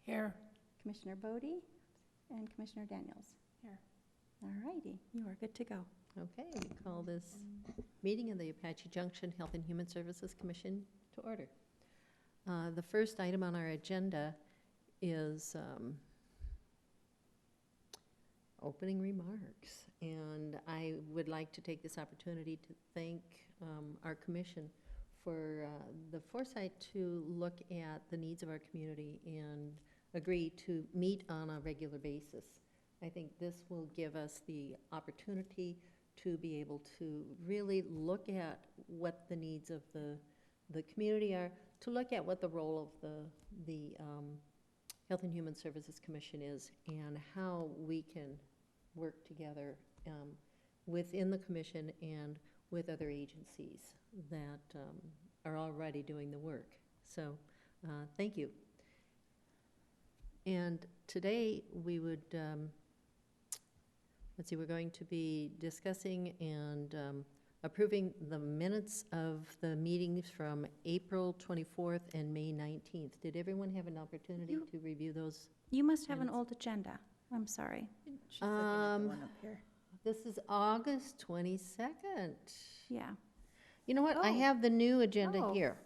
Here. Commissioner Bodie, and Commissioner Daniels. Here. All righty, you are good to go. Okay, we call this meeting of the Apache Junction Health and Human Services Commission to order. The first item on our agenda is opening remarks. And I would like to take this opportunity to thank our commission for the foresight to look at the needs of our community and agree to meet on a regular basis. I think this will give us the opportunity to be able to really look at what the needs of the community are, to look at what the role of the Health and Human Services Commission is, and how we can work together within the commission and with other agencies that are already doing the work. So thank you. And today we would, let's see, we're going to be discussing and approving the minutes of the meetings from April 24th and May 19th. Did everyone have an opportunity to review those? You must have minutes? an old agenda. I'm sorry. She's looking at the one up here. This is August 22nd. Yeah. You know what? I Oh. have the new agenda Oh. here.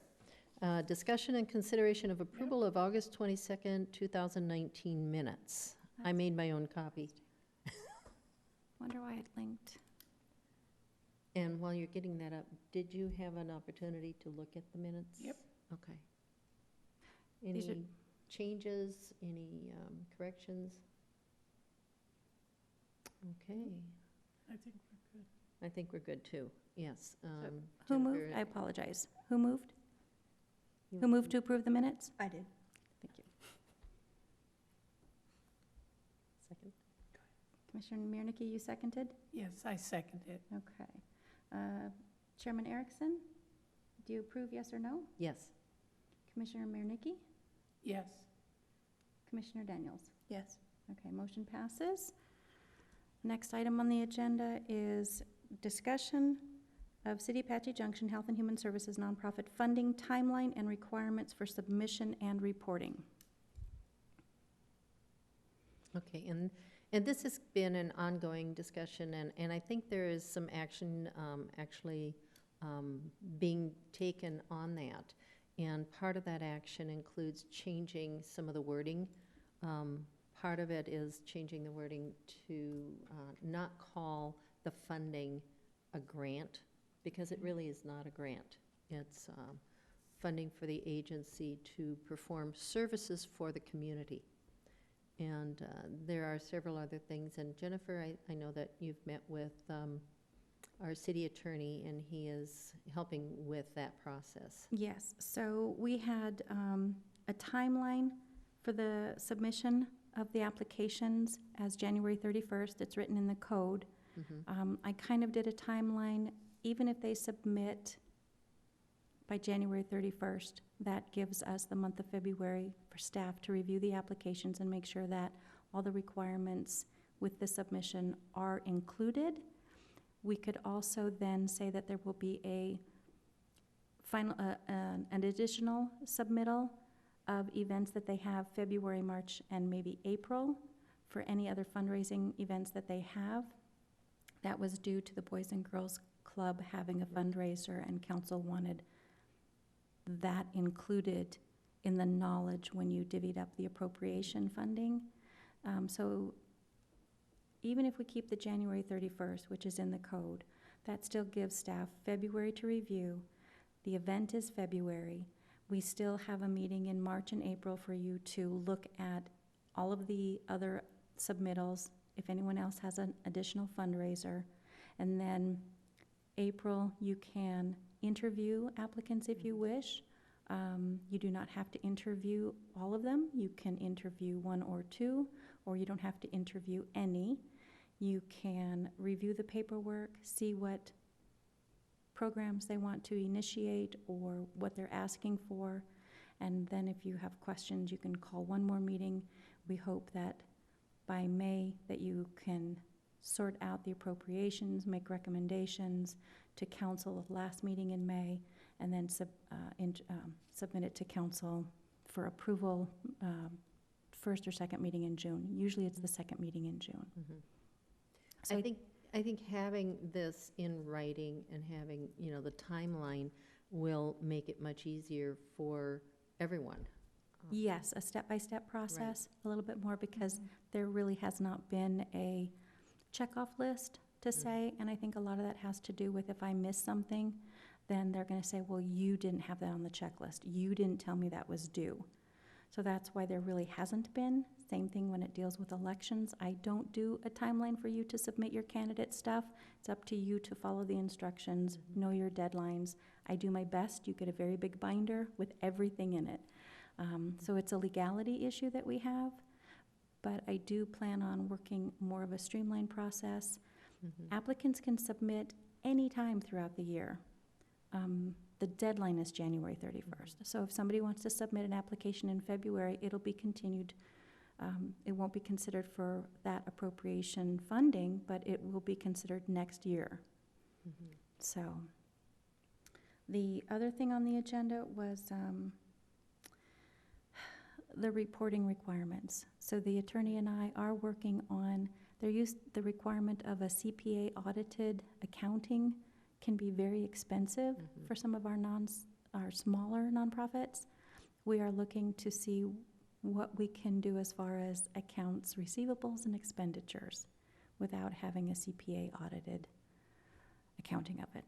Discussion and consideration of approval of August 22nd, 2019 minutes. I made my own copy. Wonder why it linked. And while you're getting that up, did you have an opportunity to look at the minutes? Yep. Okay. These are- Any changes, any corrections? Okay, I think we're good. I think we're good too, yes. Who moved? Jennifer, I apologize. Who moved? you- Who moved to approve the minutes? I did. Thank you. Second? Commissioner Miernicke, you seconded? Yes, I second it. Okay. Chairman Erickson, do you approve, yes or no? Yes. Commissioner Miernicke? Yes. Commissioner Daniels? Yes. Okay, motion passes. Next item on the agenda is discussion of City Apache Junction Health and Human Services nonprofit funding timeline and requirements for submission and reporting. Okay, and this has been an ongoing discussion, and I think there is some action actually being taken on that. And part of that action includes changing some of the wording. Part of it is changing the wording to not call the funding a grant, because it really is not a grant. It's funding for the agency to perform services for the community. And there are several other things. And Jennifer, I know that you've met with our city attorney, and he is helping with that process. Yes, so we had a timeline for the submission of the applications as January 31st. It's written in the code. Mhm. I kind of did a timeline, even if they submit by January 31st, that gives us the month of February for staff to review the applications and make sure that all the requirements with the submission are included. We could also then say that there will be a final, an additional submittal of events that they have February, March, and maybe April for any other fundraising events that they have. That was due to the Boys and Girls Club having a fundraiser, and council wanted that included in the knowledge when you divvied up the appropriation funding. So even if we keep the January 31st, which is in the code, that still gives staff February to review. The event is February. We still have a meeting in March and April for you to look at all of the other submittals, if anyone else has an additional fundraiser. And then April, you can interview applicants if you wish. You do not have to interview all of them. You can interview one or two, or you don't have to interview any. You can review the paperwork, see what programs they want to initiate or what they're asking for. And then if you have questions, you can call one more meeting. We hope that by May that you can sort out the appropriations, make recommendations to council last meeting in May, and then submit it to council for approval first or second meeting in June. Usually it's the second meeting in June. So I think having this in writing and having, the timeline will make it much easier for everyone. Yes, a step-by-step process, a little bit more, because there really has not been a checkoff list to say, and I think a lot of that has to do with if I miss something, then they're gonna say, well, you didn't have that on the checklist. You didn't tell me that was due. So that's why there really hasn't been. Same thing when it deals with elections. I don't do a timeline for you to submit your candidate stuff. It's up to you to follow the instructions, know your deadlines. I do my best. You get a very big binder with everything in it. So it's a legality issue that we have, but I do plan on working more of a streamlined process. Applicants can submit any time throughout the year. The deadline is January 31st. So if somebody wants to submit an application in February, it'll be continued. It won't be considered for that appropriation funding, but it will be considered next year. So the other thing on the agenda was the reporting requirements. So the attorney and I are working on, the requirement of a CPA audited accounting can be very expensive for some of our smaller nonprofits. We are looking to see what we can do as far as accounts receivables and expenditures without having a CPA audited accounting of it.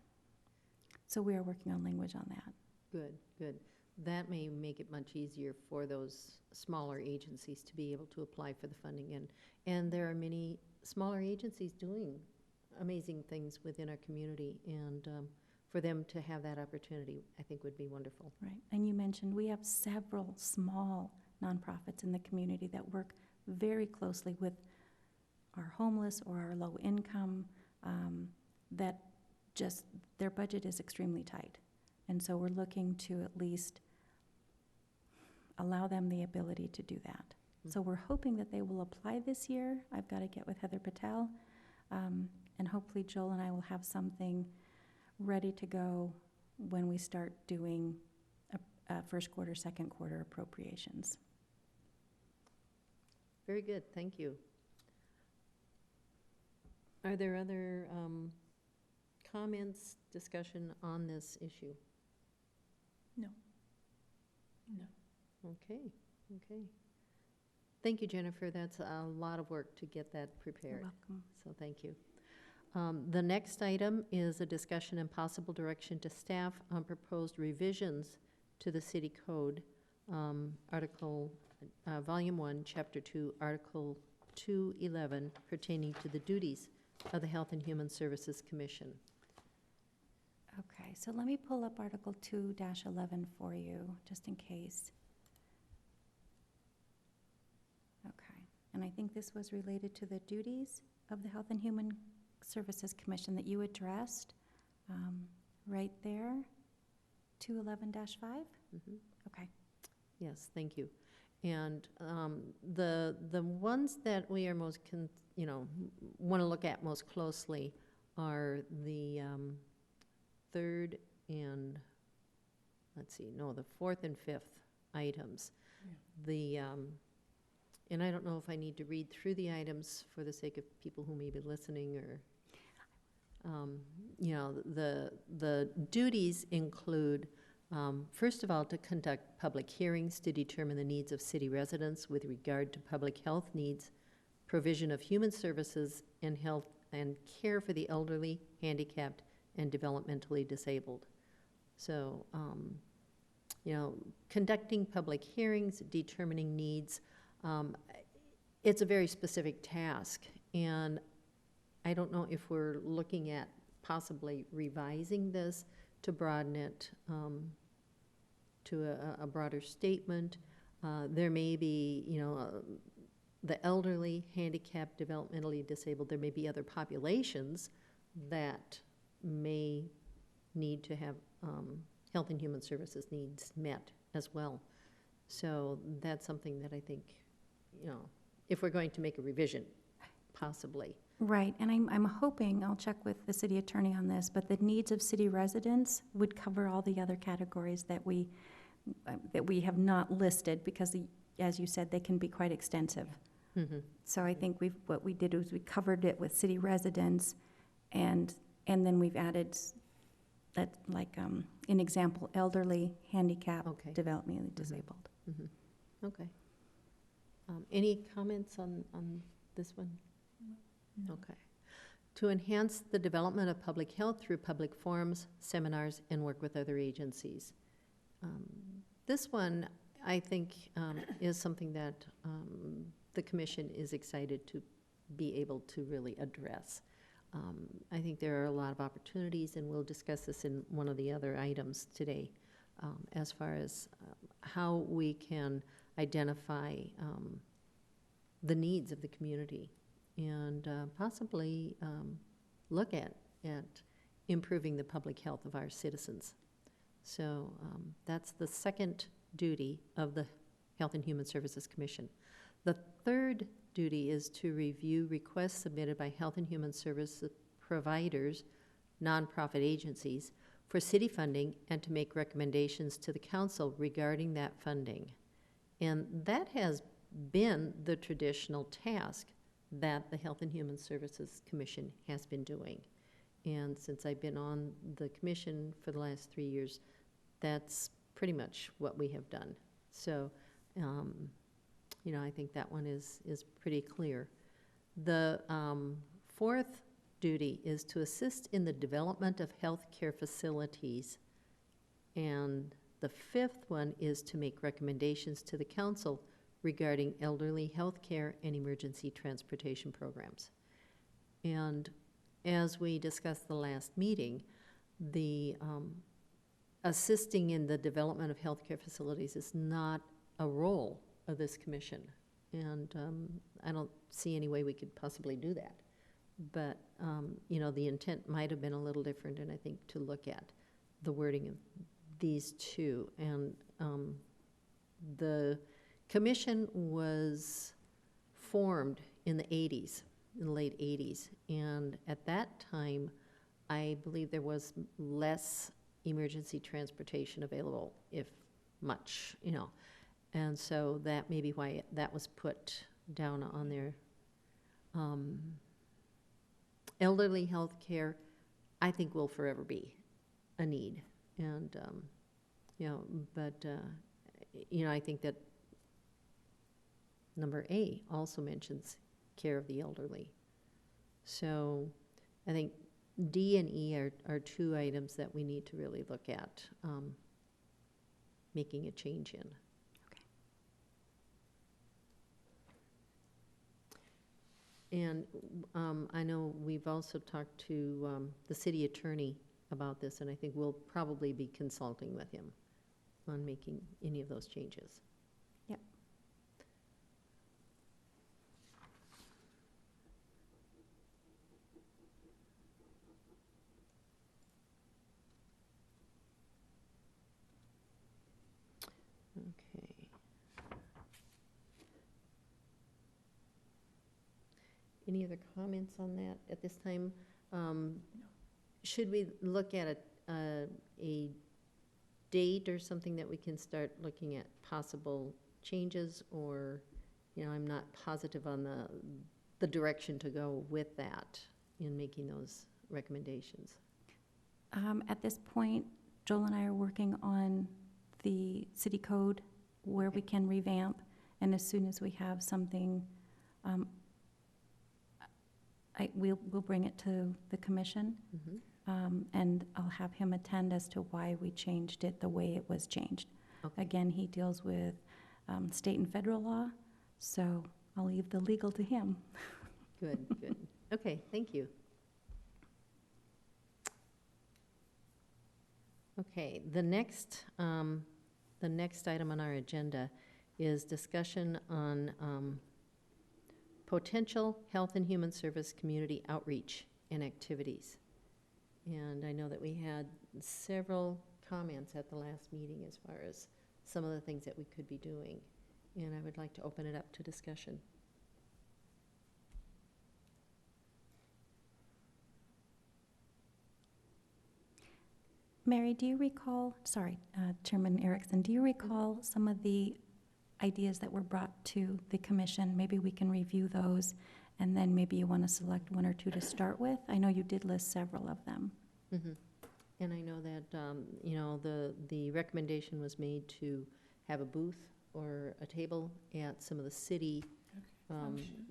So we are working on language on that. Good, good. That may make it much easier for those smaller agencies to be able to apply for the funding. And there are many smaller agencies doing amazing things within our community, and for them to have that opportunity, I think would be wonderful. Right, and you mentioned we have several small nonprofits in the community that work very closely with our homeless or our low income, that just, their budget is extremely tight. And so we're looking to at least allow them the ability to do that. So we're hoping that they will apply this year. I've got to get with Heather Patel, and hopefully Joel and I will have something ready to go when we start doing first quarter, second quarter appropriations. Very good, thank you. Are there other comments, discussion on this issue? No. Okay, okay. Thank you, Jennifer. That's a lot of work to get that prepared. You're welcome. So thank you. The next item is a discussion and possible direction to staff on proposed revisions to the city code, Volume 1, Chapter 2, Article 211, pertaining to the duties of the Health and Human Services Commission. Okay, so let me pull up Article 2-11 for you, just in case. Okay, and I think this was related to the duties of the Health and Human Services Commission that you addressed right there, 211-5? Okay. Yes, thank you. And the ones that we are most, want to look at most closely are the third and, the fourth and fifth items. Yeah. And I don't know if I need to read through the items for the sake of people who may be listening, or, the duties include, first of all, to conduct public hearings to determine the needs of city residents with regard to public health needs, provision of human services, and health and care for the elderly, handicapped, and developmentally disabled. So, conducting public hearings, determining needs, it's a very specific task, and I don't know if we're looking at possibly revising this to broaden it to a broader statement. There may be, the elderly, handicapped, developmentally disabled. There may be other populations that may need to have health and human services needs met as well. So that's something that I think, if we're going to make a revision, possibly. Right, and I'm hoping, I'll check with the city attorney on this, but the needs of city residents would cover all the other categories that we have not listed, because as you said, they can be quite extensive. Mhm. So I think what we did was we covered it with city residents, and then we've added that, like, an example, elderly, handicapped, Okay. developmentally disabled. Mhm. Okay. Any comments on this one? No. Okay. To enhance the development of public health through public forums, seminars, and work with other agencies. This one, I think, is something that the commission is excited to be able to really address. I think there are a lot of opportunities, and we'll discuss this in one of the other items today, as far as how we can identify the needs of the community and possibly look at improving the public health of our citizens. So that's the second duty of the Health and Human Services Commission. The third duty is to review requests submitted by Health and Human Services providers, nonprofit agencies, for city funding and to make recommendations to the council regarding that funding. And that has been the traditional task that the Health and Human Services Commission has been doing. And since I've been on the commission for the last 3 years, that's pretty much what we have done. So, I think that one is pretty clear. The fourth duty is to assist in the development of healthcare facilities. And the fifth one is to make recommendations to the council regarding elderly health care and emergency transportation programs. And as we discussed the last meeting, the assisting in the development of healthcare facilities is not a role of this commission. And I don't see any way we could possibly do that. But, the intent might have been a little different, and I think to look at the wording of these two. And the commission was formed in the 80s, in the late 80s. And at that time, I believe there was less emergency transportation available, if much, And so that may be why that was put down on there. Elderly health care, I think, will forever be a need. And, I think that number A also mentions care of the elderly. So I think D and E are two items that we need to really look at making a change in. And I know we've also talked to the city attorney about this, and I think we'll probably be consulting with him on making any of those changes. Yep. Okay. Any other comments on that at this time? Should we look at a date or something that we can start looking at possible changes? Or, I'm not positive on the direction to go with that in making those recommendations. At this point, Joel and I are working on the city code where we can revamp, and as soon as we have something, we'll bring it to the commission, and I'll have him attend as to why we changed it the way it was changed. Okay. Again, he deals with state and federal law, so I'll leave the legal to him. Good, good. Okay, thank you. Okay, the next item on our agenda is discussion on potential health and human service community outreach and activities. And I know that we had several comments at the last meeting as far as some of the things that we could be doing. And I would like to open it up to discussion. Mary, do you recall, Chairman Erickson, do you recall some of the ideas that were brought to the commission. Maybe we can review those, and then maybe you want to select one or two to start with. I know you did list several of them. Mhm. And I know that, the recommendation was made to have a booth or a table at some of the city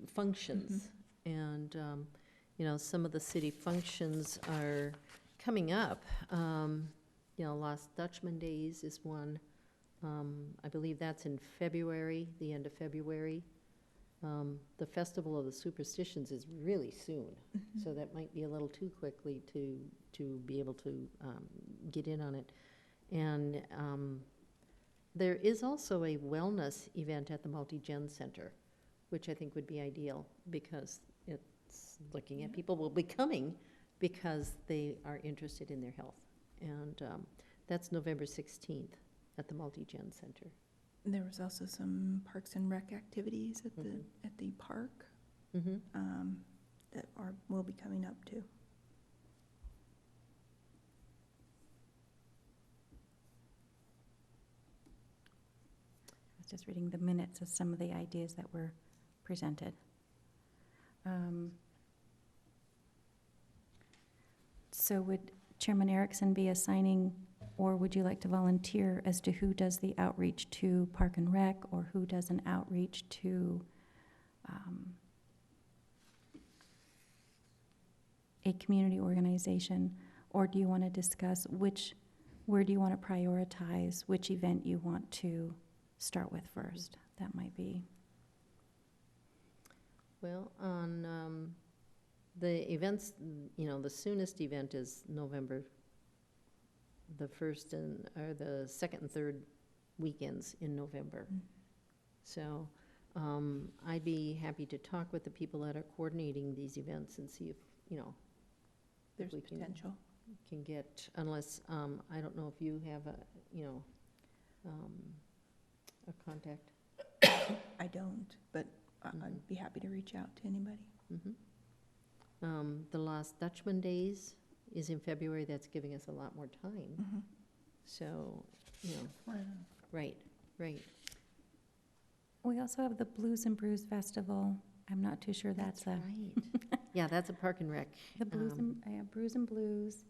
functions. And, some of the city functions are coming up. Lost Dutchman Days is one. I believe that's in February, the end of February. The Festival of the Superstitions is really soon, so that might be a little too quickly to be able to get in on it. And there is also a wellness event at the Multi-Gen Center, which I think would be ideal, because it's looking at people will be coming because they are interested in their health. And that's November 16th at the Multi-Gen Center. There was also some Parks and Rec activities at the park that will be coming up too. I was just reading the minutes of some of the ideas that were presented. So would Chairman Erickson be assigning, or would you like to volunteer as to who does the outreach to Park and Rec, or who does an outreach to a community organization? Or do you want to discuss where do you want to prioritize, which event you want to start with first? That might be. Well, on the events, the soonest event is November, the first or the second and third weekends in November. So I'd be happy to talk with the people that are coordinating these events and see if, There's we can- potential. can get, unless, I don't know if you have a contact. I don't, but I'd be happy to reach out to anybody. The Lost Dutchman Days is in February. That's giving us a lot more time. So, right. We also have the Blues and Brews Festival. I'm not too sure that's right. Yeah, that's a Park and Rec. the Brews and Blues.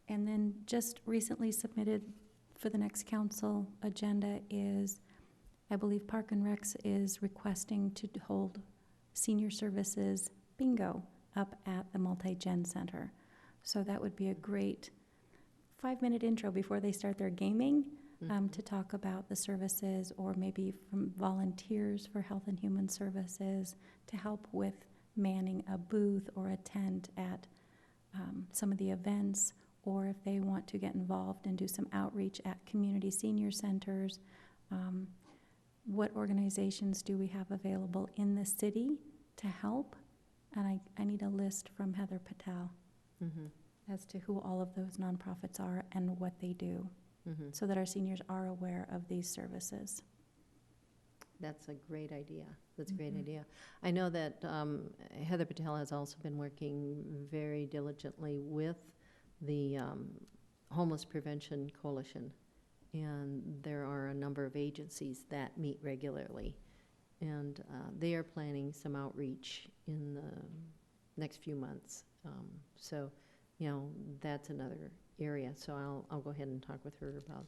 And then just recently submitted for the next council agenda is, I believe Park and Recs is requesting to hold senior services bingo up at the Multi-Gen Center. So that would be a great 5-minute intro before they start their gaming, to talk about the services, or maybe from volunteers for Health and Human Services to help with manning a booth or a tent at some of the events, or if they want to get involved and do some outreach at community senior centers. What organizations do we have available in the city to help? And I need a list from Heather Patel as to who all of those nonprofits are and what they do, so that our seniors are aware of these services. That's a great idea. That's a great idea. I know that Heather Patel has also been working very diligently with the Homeless Prevention Coalition, and there are a number of agencies that meet regularly, and they are planning some outreach in the next few months. So, that's another area. So I'll go ahead and talk with her about.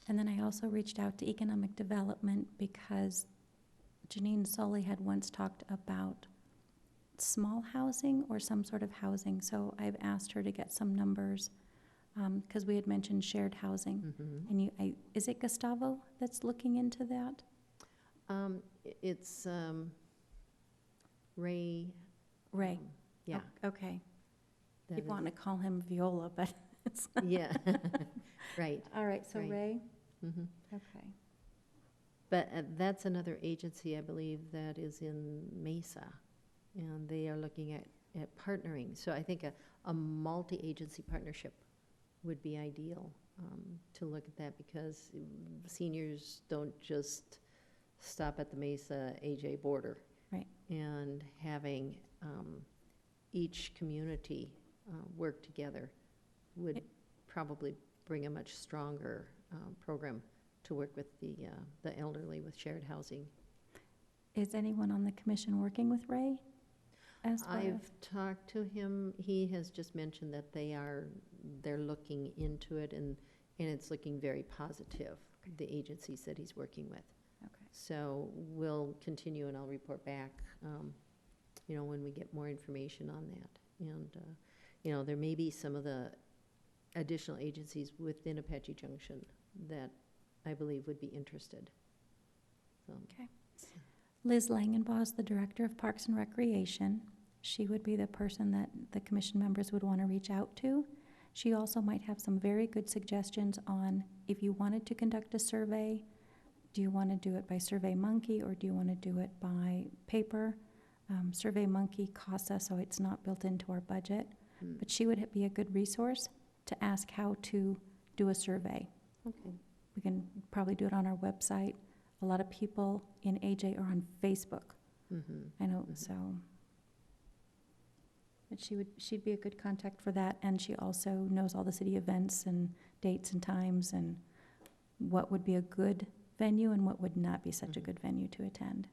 And then I also reached out to Economic Development because Janine Sully had once talked about small housing or some sort of housing. So I've asked her to get some numbers, because we had mentioned shared housing. And is it Gustavo that's looking into that? It's Ray. Ray. Yeah. Oh, okay. that Keep is- wanting to call him Viola, but it's not. Yeah, right. All right, so Right. Ray? Mhm. Okay. But that's another agency, I believe, that is in Mesa, and they are looking at partnering. So I think a multi-agency partnership would be ideal, to look at that, because seniors don't just stop at the Mesa AJ border. Right. And having each community work together would probably bring a much stronger program to work with the elderly with shared housing. Is anyone on the commission working with Ray? As far I've as, talked to him, he has just mentioned that they're looking into it, and it's looking very positive, the agencies that he's working with. okay. So we'll continue, and I'll report back, when we get more information on that. And, there may be some of the additional agencies within Apache Junction that I believe would be interested. So, Okay. Liz Langenbaugh is the Director of Parks and Recreation. She would be the person that the commission members would want to reach out to. She also might have some very good suggestions on if you wanted to conduct a survey, do you want to do it by SurveyMonkey or do you want to do it by paper? SurveyMonkey costs us, so it's not built into our budget, but she would be a good resource to ask how to do a survey. okay. We can probably do it on our website. A lot of people in AJ are on Facebook. I know, so. But she'd be a good contact for that, and she also knows all the city events and dates and times and what would be a good venue and what would not be such a good venue to attend.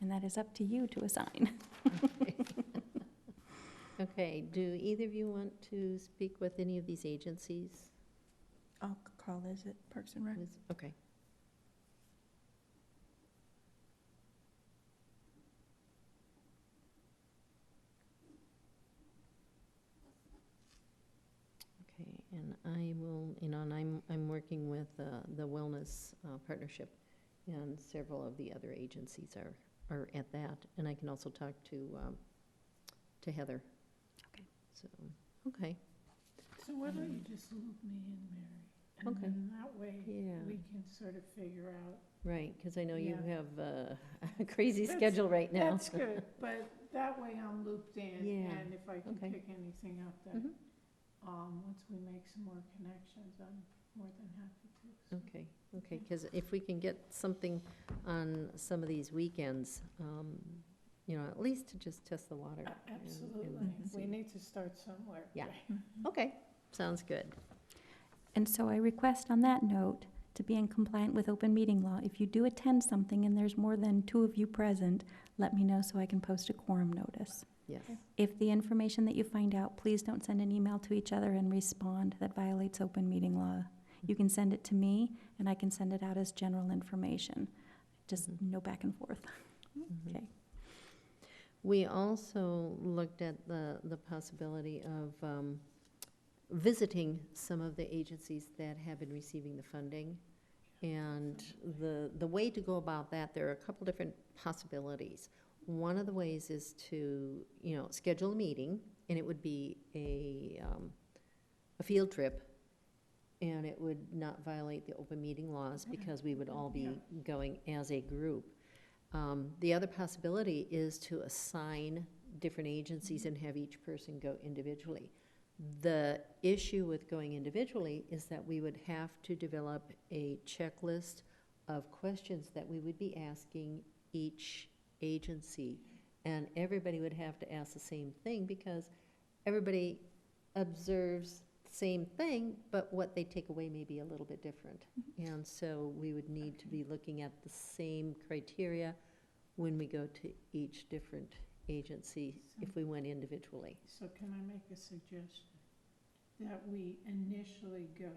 And that is up to you to assign. Okay, do either of you want to speak with any of these agencies? I'll call Liz at Parks and Rec. Okay. Okay, and I will, and I'm working with the Wellness Partnership, and several of the other agencies are at that, and I can also talk to Heather. Okay. So, okay. So why don't you just loop me in, Mary? And Okay. then that way, Yeah. we can sort of figure out. Right, because I know you Yeah. have a crazy That's- schedule right now. That's good, but that way I'm looped in, Yeah. and if I can Okay. pick anything up that, Mhm. once we make some more connections, I'm more than happy to. So, Okay, because if we can get something on some of these weekends, at least to just test the water. Absolutely, and we see. need to start somewhere. Yeah. right? Okay, sounds good. And so I request on that note to be in compliant with open meeting law. If you do attend something and there's more than 2 of you present, let me know so I can post a quorum notice. Yes. If the information that you find out, please don't send an email to each other and respond. That violates open meeting law. You can send it to me, and I can send it out as general information. Just no back and forth. Mhm. Okay. We also looked at the possibility of visiting some of the agencies that have been receiving the funding. And the way to go about that, there are a couple different possibilities. One of the ways is to, schedule a meeting, and it would be a field trip, and it would not violate the open meeting laws because we would all be going as a group. The other possibility is to assign different agencies and have each person go individually. The issue with going individually is that we would have to develop a checklist of questions that we would be asking each agency. And everybody would have to ask the same thing because everybody observes the same thing, but what they take away may be a little bit different. And so we would need to be looking at the same criteria when we go to each different agency if we went individually. So can I make a suggestion? That we initially go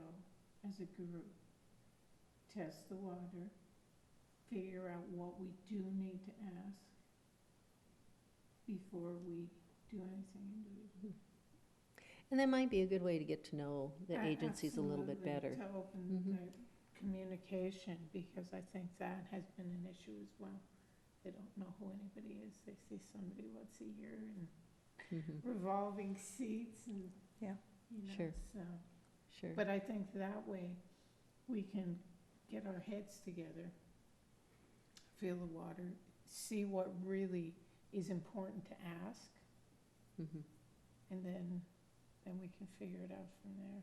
as a group, test the water, figure out what we do need to ask before we do anything individual. And that might be a good way to get to know the agencies a little bit Absolutely, better. to open Mhm. the communication, because I think that has been an issue as well. They don't know who anybody is. They see somebody once a year and Mhm. revolving seats and, Yeah. Sure. so. Sure. But I think that way, we can get our heads together, feel the water, see what really is important to ask, Mhm. and then we can figure it out from there.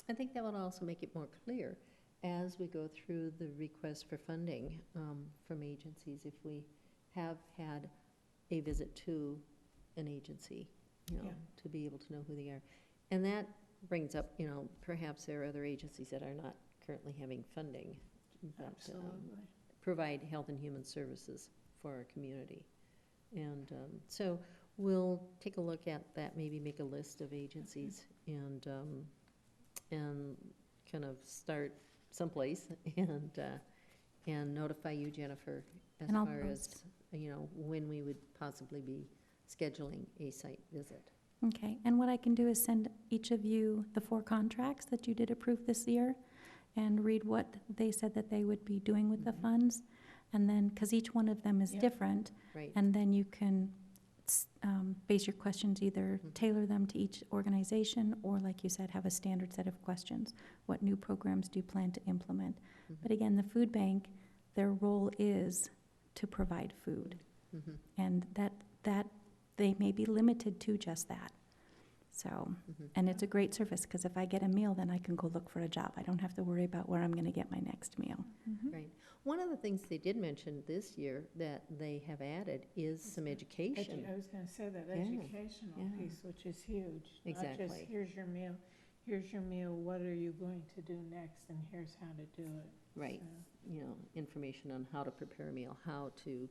I think that would also make it more clear as we go through the request for funding from agencies, if we have had a visit to an agency, Yeah. to be able to know who they are. And that brings up, perhaps there are other agencies that are not currently having funding, but Absolutely. provide health and human services for our community. And so we'll take a look at that, maybe make a list of agencies and kind of start someplace and notify you, Jennifer, as And I'll far post. as, when we would possibly be scheduling a site visit. Okay, and what I can do is send each of you the 4 contracts that you did approve this year and read what they said that they would be doing with the Mhm. funds. And then, because each one of them is Yep. different, Right. and then you can base your questions, either Mhm. tailor them to each organization, or like you said, have a standard set of questions. What new programs do you plan to implement? Mhm. But again, the food bank, their role is to provide food. Mhm. And that they may be limited to just that. So, Mhm. and it's a great service, because if I get a meal, then I can go look for a job. I don't have to worry about where I'm going to get my next meal. Mhm. Right. One of the things they did mention this year that they have added is some education. I was gonna say that Yeah, educational yeah. piece, which is huge. Not Exactly. just, here's your meal, what are you going to do next, and here's how to do it. Right. So, Information on how to prepare a meal, how to,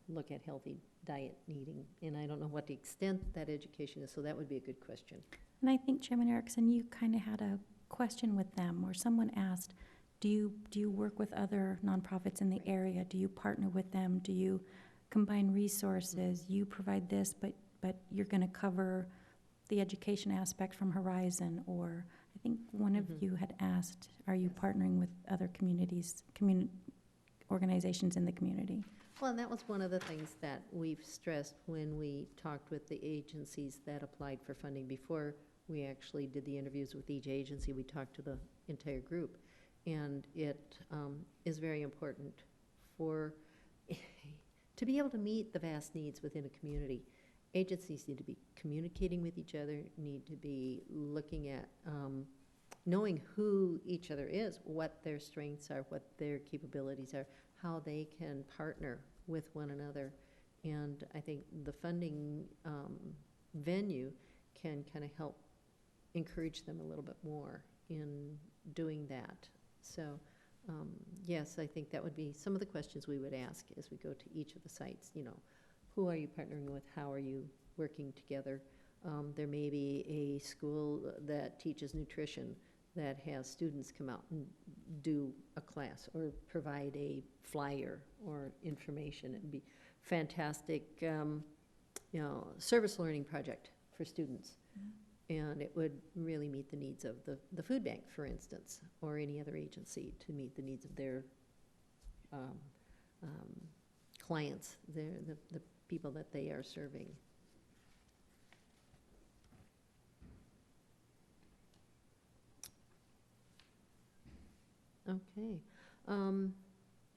look at healthy diet and eating. And I don't know what the extent that education is, so that would be a good question. And I think, Chairman Erickson, you kind of had a question with them, where someone asked, do you work with other nonprofits in the area? Do you partner with them? Do you combine resources? You provide this, but you're going to cover the education aspect from Horizon? Or I think one of Mhm. you had asked, are you Yes. partnering with other organizations in the community? Well, and that was one of the things that we've stressed when we talked with the agencies that applied for funding. Before we actually did the interviews with each agency, we talked to the entire group. And it is very important for, to be able to meet the vast needs within a community. Agencies need to be communicating with each other, need to be looking at, knowing who each other is, what their strengths are, what their capabilities are, how they can partner with one another. And I think the funding venue can kind of help encourage them a little bit more in doing that. So, yes, I think that would be some of the questions we would ask as we go to each of the sites. Who are you partnering with? How are you working together? There may be a school that teaches nutrition that has students come out and do a class or provide a flyer or information. It'd be fantastic, service learning project for students. And it would really meet the needs of the food bank, for instance, or any other agency to meet the needs of their clients, the people that they are serving. Okay.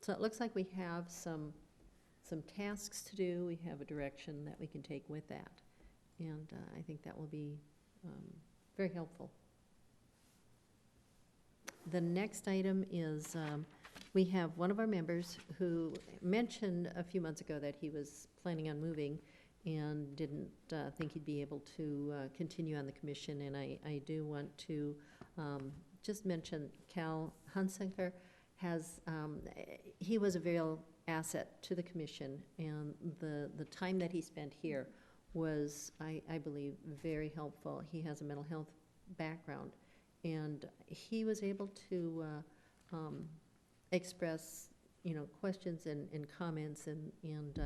So it looks like we have some tasks to do. We have a direction that we can take with that. And I think that will be very helpful. The next item is, we have one of our members who mentioned a few months ago that he was planning on moving and didn't think he'd be able to continue on the commission. And I do want to just mention Cal Hunsaker he was a real asset to the commission, and the time that he spent here was, I believe, very helpful. He has a mental health background, and he was able to express, questions and comments, and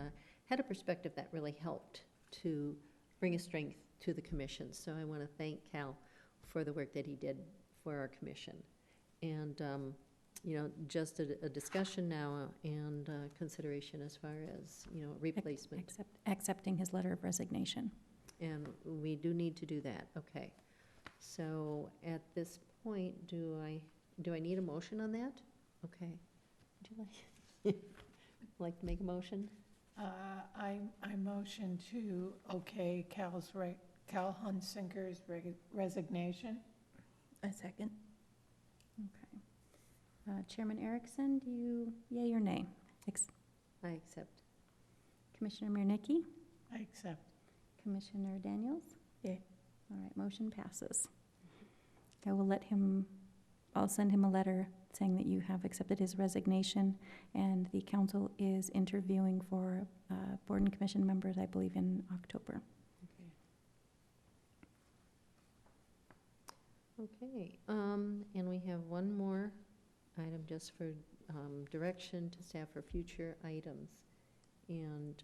had a perspective that really helped to bring a strength to the commission. So I want to thank Cal for the work that he did for our commission. And, just a discussion now and consideration as far as, replacement. Accepting his letter of resignation. And we do need to do that, okay. So at this point, do I need a motion on that? Okay. Would you like to make a motion? I motion to Cal Hunsaker's resignation. A second. Okay. Chairman Erickson, do you yea or nay? I accept. Commissioner Miernicki? I accept. Commissioner Daniels? Yay. All right, motion passes. I will let him, I'll send him a letter saying that you have accepted his resignation, and the council is interviewing for board and commission members, I believe, in October. Okay, and we have one more item just for direction to staff for future items. And,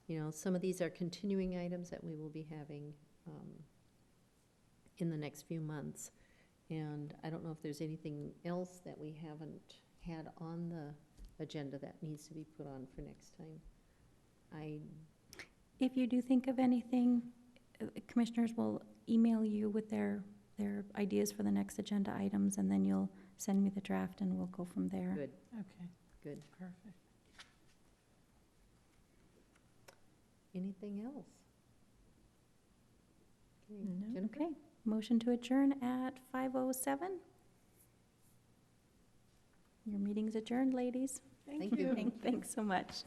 you know, some of these are continuing items that we will be having in the next few months. And I don't know if there's anything else that we haven't had on the agenda that needs to be put on for next time. If you do think of anything, commissioners will email you with their ideas for the next agenda items, and then you'll send me the draft and we'll go from there. Good, Okay, good. perfect. Anything else? Okay, No. Jennifer? Okay, motion to adjourn at 5:07. Your meeting's adjourned, ladies. Thank you. Thanks so much.